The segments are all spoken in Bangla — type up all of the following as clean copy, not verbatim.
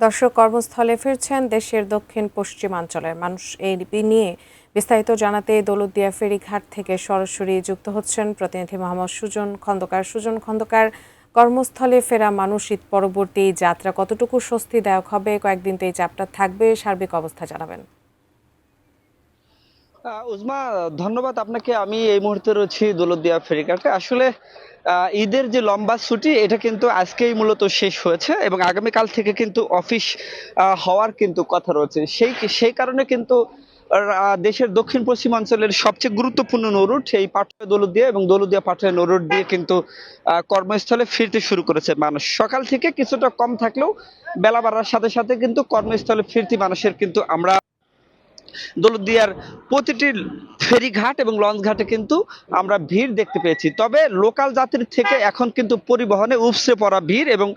দর্শক, কর্মস্থলে ফিরছেন দেশের দক্ষিণ পশ্চিমাঞ্চলের মানুষ। এই নিয়ে বিস্তারিত জানাতে দৌলতদিয়া ফেরিঘাট থেকে সরাসরি যুক্ত হচ্ছেন প্রতিনিধি মোহাম্মদ সুজন খন্দকার। সুজন খন্দকার, কর্মস্থলে ফেরা মানুষ ঈদ পরবর্তী যাত্রা কতটুকু স্বস্তিদায়ক হবে? কয়েকদিন তো এই চাপটা থাকবে, সার্বিক অবস্থা জানাবেন। উজমা, ধন্যবাদ আপনাকে। আমি এই মুহূর্তে রয়েছি দৌলতদিয়া ফেরিঘাটে। আসলে ঈদের যে লম্বা ছুটি এটা কিন্তু আজকেই মূলত শেষ হয়েছে এবং আগামীকাল থেকে কিন্তু অফিস হওয়ার কিন্তু কথা রয়েছে। সেই কারণে কিন্তু দেশের দক্ষিণ পশ্চিমাঞ্চলের সবচেয়ে গুরুত্বপূর্ণ নৌরুট এই পাটুয়া দৌলতদিয়া এবং দৌলতদিয়া পাটুয়া নৌরুট দিয়ে কিন্তু কর্মস্থলে ফিরতে শুরু করেছে মানুষ। সকাল থেকে কিছুটা কম থাকলেও বেলা বাড়ার সাথে সাথে কিন্তু কর্মস্থলে ফিরতি মানুষের কিন্তু আমরা দৌলতদিয়ার প্রতিটি ফেরিঘাট এবং লঞ্চ ঘাটে কিন্তু আমরা ভিড় দেখতে পেয়েছি। তবে লোকাল যাত্রী থেকে এখন কিন্তু পরিবহনে উপচে পড়া ভিড় এবং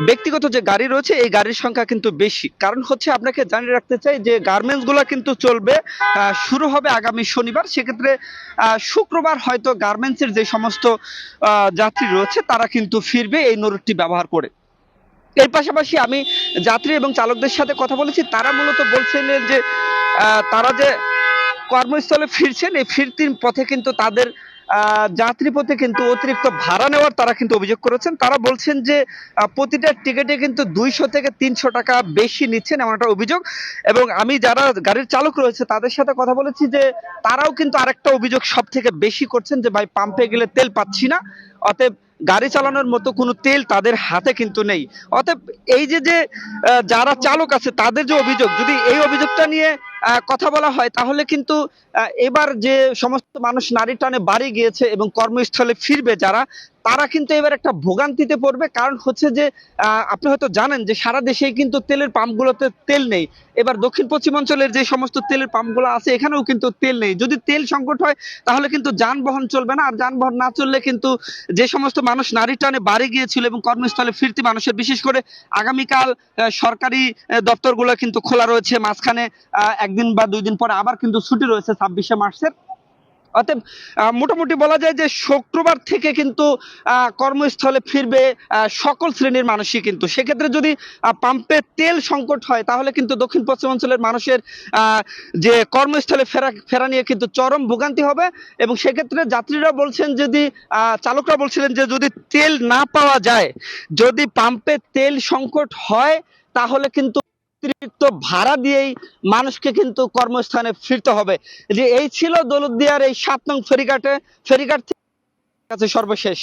ব্যক্তিগত যে গাড়ি রয়েছে এই গাড়ির সংখ্যা কিন্তু বেশি। কারণ হচ্ছে, আপনাকে জানিয়ে রাখতে চাই যে গার্মেন্টস গুলো কিন্তু চলবে, শুরু হবে আগামী শনিবার। সেক্ষেত্রে শুক্রবার হয়তো গার্মেন্টসের যে সমস্ত যাত্রী রয়েছে তারা কিন্তু ফিরবে এই নৌরুটটি ব্যবহার করে। এর পাশাপাশি আমি যাত্রী এবং চালকদের সাথে কথা বলেছি। তারা মূলত বলছিলেন যে তারা যে কর্মস্থলে ফিরছেন, এই ফিরতির পথে কিন্তু তাদের যাত্রী পথে কিন্তু অতিরিক্ত ভাড়া নেওয়ার তারা কিন্তু অভিযোগ করেছেন। তারা বলছেন যে প্রতিটা টিকিটে কিন্তু 200 থেকে 300 টাকা বেশি নিচ্ছেন, এমন একটা অভিযোগ। এবং আমি যারা গাড়ির চালক রয়েছে তাদের সাথে কথা বলেছি যে তারাও কিন্তু আরেকটা অভিযোগ সব থেকে বেশি করছেন যে ভাই, পাম্পে গেলে তেল পাচ্ছি না, অতএব গাড়ি চালানোর মতো কোনো তেল তাদের হাতে কিন্তু নেই। অতএব এই যে যারা চালক আছে তাদের যে অভিযোগ, যদি এই অভিযোগটা নিয়ে কথা বলা হয় তাহলে কিন্তু এবার যে সমস্ত মানুষ নারী টানে বাড়ি গিয়েছে এবং কর্মস্থলে ফিরবে যারা, তারা কিন্তু এবার একটা ভোগান্তিতে পড়বে। কারণ হচ্ছে যে আপনি হয়তো জানেন যে সারা দেশেই কিন্তু তেলের পাম্পগুলোতে তেল নেই। এবার দক্ষিণ পশ্চিমাঞ্চলের যে সমস্ত তেলের পাম্পগুলো আছে এখানেও কিন্তু তেল নেই। যদি তেল সংকট হয় তাহলে কিন্তু যানবাহন চলবে না, আর যানবাহন না চললে কিন্তু যে সমস্ত মানুষ নারী টানে বাড়ি গিয়েছিল এবং কর্মস্থলে ফিরতি মানুষের, বিশেষ করে আগামীকাল সরকারি দপ্তরগুলো কিন্তু খোলা রয়েছে, মাঝখানে একদিন বা 2 দিন পরে আবার কিন্তু ছুটি রয়েছে 26শে মার্চের। অতএব মোটামুটি বলা যায় যে শুক্রবার থেকে কিন্তু কর্মস্থলে ফিরবে সকল শ্রেণীর মানুষই। কিন্তু সেক্ষেত্রে যদি পাম্পে তেল সংকট হয় তাহলে কিন্তু দক্ষিণ পশ্চিমাঞ্চলের মানুষের যে কর্মস্থলে ফেরা নিয়ে কিন্তু চরম ভোগান্তি হবে। এবং সেক্ষেত্রে যাত্রীরা বলছেন, যদি চালকরা বলছিলেন যে যদি তেল না পাওয়া যায়, যদি পাম্পে তেল সংকট হয় তাহলে কিন্তু অতিরিক্ত ভাড়া দিয়েই মানুষকে কিন্তু কর্মস্থানে ফিরতে হবে। যে এই ছিল দৌলতদিয়ার এই 7 নং ফেরিঘাট থেকে সর্বশেষ।